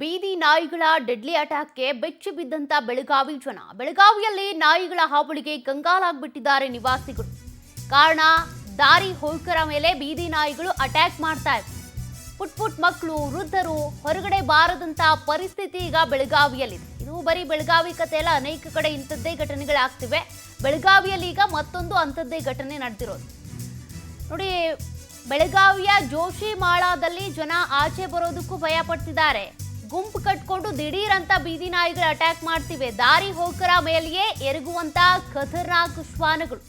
ಬೀದಿ ನಾಯಿಗಳ ಡೆಡ್ಲಿ ಅಟ್ಯಾಕ್ಗೆ ಬೆಚ್ಚಿ ಬಿದ್ದಂತ ಬೆಳಗಾವಿ ಜನ. ಬೆಳಗಾವಿಯಲ್ಲಿ ನಾಯಿಗಳ ಹಾವಳಿಗೆ ಕಂಗಾಲಾಗ್ಬಿಟ್ಟಿದ್ದಾರೆ ನಿವಾಸಿಗಳು. ಕಾರಣ ದಾರಿ ಹೋಕರ ಮೇಲೆ ಬೀದಿ ನಾಯಿಗಳು ಅಟ್ಯಾಕ್ ಮಾಡ್ತಾ ಇವೆ. ಪುಟ್ ಮಕ್ಕಳು, ವೃದ್ಧರು ಹೊರಗಡೆ ಬಾರದಂತ ಪರಿಸ್ಥಿತಿ ಈಗ ಬೆಳಗಾವಿಯಲ್ಲಿದೆ. ಇದು ಬರೀ ಬೆಳಗಾವಿ ಕತೆ ಅಲ್ಲ, ಅನೇಕ ಕಡೆ ಇಂಥದ್ದೇ ಘಟನೆಗಳಾಗ್ತಿವೆ. ಬೆಳಗಾವಿಯಲ್ಲಿ ಈಗ ಮತ್ತೊಂದು ಅಂಥದ್ದೇ ಘಟನೆ ನಡೆದಿರೋದು ನೋಡಿ. ಬೆಳಗಾವಿಯ ಜೋಶಿಮಾಳದಲ್ಲಿ ಜನ ಆಚೆ ಬರೋದಕ್ಕೂ ಭಯ ಪಡ್ತಿದ್ದಾರೆ. ಗುಂಪು ಕಟ್ಕೊಂಡು ದಿಢೀರ್ ಅಂತ ಬೀದಿ ನಾಯಿಗಳು ಅಟ್ಯಾಕ್ ಮಾಡ್ತಿವೆ. ದಾರಿ ಹೋಕರ ಮೇಲೆಯೇ ಎರಗುವಂತ ಖತರ್ನಾಕ್ ಶ್ವಾನಗಳು.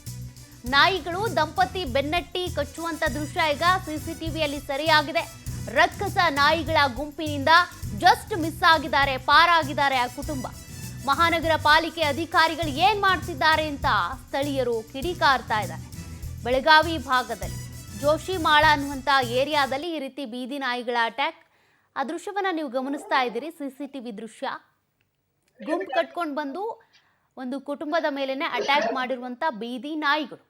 ನಾಯಿಗಳು ದಂಪತಿ ಬೆನ್ನಟ್ಟಿ ಕಚ್ಚುವಂತ ದೃಶ್ಯ ಈಗ ಸಿಸಿಟಿವಿಯಲ್ಲಿ ಸೆರೆಯಾಗಿದೆ. ರಕ್ಕಸ ನಾಯಿಗಳ ಗುಂಪಿನಿಂದ ಜಸ್ಟ್ ಮಿಸ್ ಆಗಿದ್ದಾರೆ, ಪಾರಾಗಿದ್ದಾರೆ ಆ ಕುಟುಂಬ. ಮಹಾನಗರ ಪಾಲಿಕೆ ಅಧಿಕಾರಿಗಳು ಏನ್ ಮಾಡ್ತಿದ್ದಾರೆ ಅಂತ ಸ್ಥಳೀಯರು ಕಿಡಿಕಾರ್ತಾ ಇದ್ದಾರೆ. ಬೆಳಗಾವಿ ಭಾಗದಲ್ಲಿ ಜೋಶಿಮಾಳ ಅನ್ನುವಂತ ಏರಿಯಾದಲ್ಲಿ ಈ ರೀತಿ ಬೀದಿ ನಾಯಿಗಳ ಅಟ್ಯಾಕ್. ಆ ದೃಶ್ಯವನ್ನ ನೀವು ಗಮನಿಸ್ತಾ ಇದ್ದೀರಿ, ಸಿಸಿಟಿವಿ ದೃಶ್ಯ. ಗುಂಪು ಕಟ್ಕೊಂಡು ಬಂದು ಒಂದು ಕುಟುಂಬದ ಮೇಲೆನೆ ಅಟ್ಯಾಕ್ ಮಾಡಿರುವಂತ ಬೀದಿ ನಾಯಿಗಳು.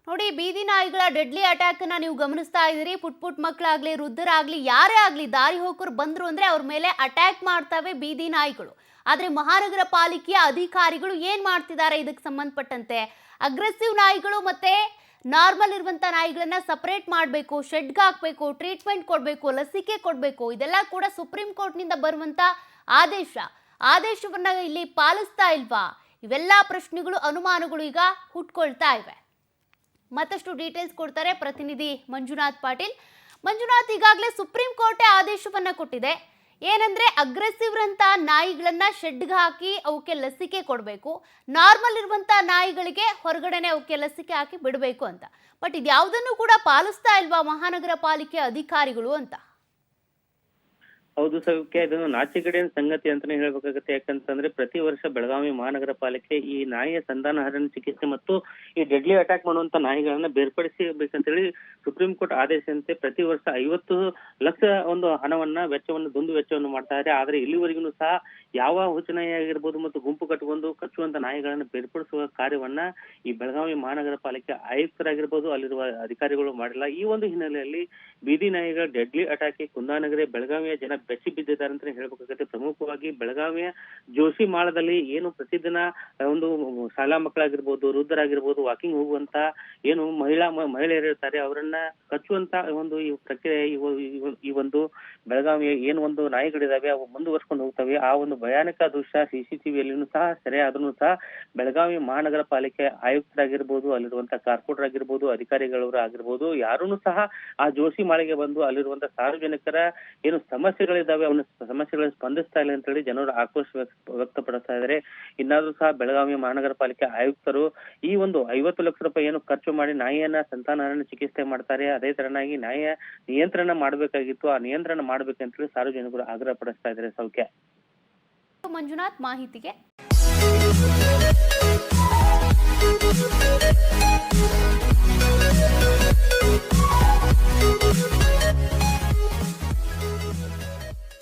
ನೋಡಿ, ಬೀದಿ ನಾಯಿಗಳ ಡೆಡ್ಲಿ ಅಟ್ಯಾಕ್ ಅನ್ನ ನೀವು ಗಮನಿಸ್ತಾ ಇದ್ದೀರಿ. ಪುಟ್ ಮಕ್ಕಳಾಗ್ಲಿ, ವೃದ್ಧರಾಗ್ಲಿ, ಯಾರೇ ಆಗ್ಲಿ, ದಾರಿ ಹೋಕರು ಬಂದ್ರು ಅಂದ್ರೆ ಅವ್ರ ಮೇಲೆ ಅಟ್ಯಾಕ್ ಮಾಡ್ತವೆ ಬೀದಿ ನಾಯಿಗಳು. ಆದ್ರೆ ಮಹಾನಗರ ಪಾಲಿಕೆಯ ಅಧಿಕಾರಿಗಳು ಏನ್ ಮಾಡ್ತಿದ್ದಾರೆ ಇದಕ್ಕೆ ಸಂಬಂಧಪಟ್ಟಂತೆ? ಅಗ್ರೆಸಿವ್ ನಾಯಿಗಳು ಮತ್ತೆ ನಾರ್ಮಲ್ ಇರುವಂತ ನಾಯಿಗಳನ್ನ ಸಪರೇಟ್ ಮಾಡಬೇಕು, ಶೆಡ್ಗೆ ಹಾಕಬೇಕು, ಟ್ರೀಟ್ಮೆಂಟ್ ಕೊಡಬೇಕು, ಲಸಿಕೆ ಕೊಡಬೇಕು. ಇದೆಲ್ಲ ಕೂಡ ಸುಪ್ರೀಂ ಕೋರ್ಟ್ನಿಂದ ಬರುವಂತ ಆದೇಶವನ್ನ ಇಲ್ಲಿ ಪಾಲಿಸ್ತಾ ಇಲ್ವಾ? ಇವೆಲ್ಲ ಪ್ರಶ್ನೆಗಳು, ಅನುಮಾನಗಳು ಈಗ ಹುಟ್ಕೊಳ್ತಾ ಇವೆ. ಮತ್ತಷ್ಟು ಡೀಟೇಲ್ಸ್ ಕೊಡ್ತಾರೆ ಪ್ರತಿನಿಧಿ ಮಂಜುನಾಥ್ ಪಾಟೀಲ್. ಮಂಜುನಾಥ್, ಈಗಾಗಲೇ ಸುಪ್ರೀಂ ಕೋರ್ಟೇ ಆದೇಶವನ್ನ ಕೊಟ್ಟಿದೆ. ಏನಂದ್ರೆ ಅಗ್ರೆಸಿವ್ ಅಂತ ನಾಯಿಗಳನ್ನ ಶೆಡ್ಗೆ ಹಾಕಿ ಅವಕ್ಕೆ ಲಸಿಕೆ ಕೊಡಬೇಕು, ನಾರ್ಮಲ್ ಇರುವಂತ ನಾಯಿಗಳಿಗೆ ಹೊರಗಡೆನೆ ಅವಕ್ಕೆ ಲಸಿಕೆ ಹಾಕಿ ಬಿಡಬೇಕು ಅಂತ. ಬಟ್ ಇದ್ಯಾವುದನ್ನು ಕೂಡ ಪಾಲಿಸ್ತಾ ಇಲ್ವಾ ಮಹಾನಗರ ಪಾಲಿಕೆ ಅಧಿಕಾರಿಗಳು ಅಂತ? ಹೌದು ಸೌಖ್ಯ, ಇದನ್ನು ನಾಚಿಕೆಗೇಡಿನ ಸಂಗತಿ ಅಂತಾನೆ ಹೇಳ್ಬೇಕಾಗುತ್ತೆ. ಯಾಕಂತಂದ್ರೆ ಪ್ರತಿ ವರ್ಷ ಬೆಳಗಾವಿ ಮಹಾನಗರ ಪಾಲಿಕೆ ಈ ನಾಯಿಯ ಸಂಧಾನಹರಣ ಚಿಕಿತ್ಸೆ ಮತ್ತು ಈ ಡೆಡ್ಲಿ ಅಟ್ಯಾಕ್ ಮಾಡುವಂತ ನಾಯಿಗಳನ್ನ ಬೇರ್ಪಡಿಸಬೇಕಂತೇಳಿ ಸುಪ್ರೀಂ ಕೋರ್ಟ್ ಆದೇಶದಂತೆ ಪ್ರತಿ ವರ್ಷ 50 ಲಕ್ಷ ಒಂದು ವೆಚ್ಚವನ್ನು ದುಂದು ವೆಚ್ಚವನ್ನು ಮಾಡ್ತಾರೆ. ಆದ್ರೆ ಇಲ್ಲಿವರೆಗೂ ಸಹ ಯಾವ ಹುಚ್ಚುನಾಯಿ ಆಗಿರ್ಬೋದು ಮತ್ತು ಗುಂಪು ಕಟ್ಟಿಕೊಂಡು ಕಚ್ಚುವಂತ ನಾಯಿಗಳನ್ನ ಬೇರ್ಪಡಿಸುವ ಕಾರ್ಯವನ್ನ ಈ ಬೆಳಗಾವಿ ಮಹಾನಗರ ಪಾಲಿಕೆ ಆಯುಕ್ತರಾಗಿರ್ಬೋದು ಅಲ್ಲಿರುವ ಅಧಿಕಾರಿಗಳು ಮಾಡಿಲ್ಲ. ಈ ಒಂದು ಹಿನ್ನೆಲೆಯಲ್ಲಿ ಬೀದಿ ನಾಯಿಗಳ ಡೆಡ್ಲಿ ಅಟ್ಯಾಕ್ಗೆ ಕುಂದಾನಗರಿ ಬೆಳಗಾವಿಯ ಜನ ಬೆಚ್ಚಿ ಬಿದ್ದಿದ್ದಾರೆ ಅಂತ ಹೇಳ್ಬೇಕಾಗುತ್ತೆ. ಪ್ರಮುಖವಾಗಿ ಬೆಳಗಾವಿಯ ಜೋಶಿಮಾಳದಲ್ಲಿ ಏನು ಪ್ರತಿದಿನ ಒಂದು ಶಾಲಾ ಮಕ್ಕಳಾಗಿರ್ಬೋದು, ವೃದ್ಧರಾಗಿರ್ಬೋದು, ವಾಕಿಂಗ್ ಹೋಗುವಂತ ಏನು ಮಹಿಳೆಯರಿರ್ತಾರೆ, ಅವರನ್ನ ಕಚ್ಚುವಂತ ಒಂದು ಈ ಪ್ರಕ್ರಿಯೆ ಈ ಒಂದು ಬೆಳಗಾವಿಯ ಏನು ಒಂದು ನಾಯಿಗಳಿದಾವೆ ಅವು ಮುಂದುವರ್ಸ್ಕೊಂಡು ಹೋಗ್ತವೆ. ಆ ಒಂದು ಭಯಾನಕ ದೃಶ್ಯ ಸಿಸಿಟಿವಿಯಲ್ಲಿನೂ ಸಹ ಸೆರೆ ಆದ್ರೂ ಸಹ ಬೆಳಗಾವಿ ಮಹಾನಗರ ಪಾಲಿಕೆ ಆಯುಕ್ತರಾಗಿರ್ಬೋದು, ಅಲ್ಲಿರುವಂತ ಕಾರ್ಪೊರೇಟರ್ ಆಗಿರ್ಬೋದು, ಅಧಿಕಾರಿಗಳವರು ಆಗಿರ್ಬೋದು, ಯಾರೂ ಸಹ ಆ ಜೋಶಿಮಾಳಿಗೆ ಬಂದು ಅಲ್ಲಿರುವಂತ ಸಾರ್ವಜನಿಕರ ಏನು ಸಮಸ್ಯೆಗಳಿದ್ದಾವೆ ಅವನ್ನ ಸಮಸ್ಯೆಗಳಿಗೆ ಸ್ಪಂದಿಸ್ತಾ ಇಲ್ಲ ಅಂತ ಹೇಳಿ ಜನರು ಆಕ್ರೋಶ ವ್ಯಕ್ತಪಡಿಸ್ತಾ ಇದ್ದಾರೆ. ಇನ್ನಾದ್ರೂ ಸಹ ಬೆಳಗಾವಿ ಮಹಾನಗರ ಪಾಲಿಕೆ ಆಯುಕ್ತರು ಈ ಒಂದು 50 ಲಕ್ಷ ರೂಪಾಯಿ ಏನು ಖರ್ಚು ಮಾಡಿ ನಾಯಿಯನ್ನ ಸಂತಾನಹರಣ ಚಿಕಿತ್ಸೆ ಮಾಡ್ತಾರೆ, ಅದೇ ತರನಾಗಿ ನಾಯಿಯ ನಿಯಂತ್ರಣ ಮಾಡಬೇಕಾಗಿತ್ತು, ಆ ನಿಯಂತ್ರಣ ಮಾಡ್ಬೇಕಂತ ಹೇಳಿ ಸಾರ್ವಜನಿಕರು ಆಗ್ರಹ ಪಡಿಸ್ತಾ ಇದ್ದಾರೆ. ಸೌಖ್ಯ. ಮಂಜುನಾಥ್ ಮಾಹಿತಿಗೆ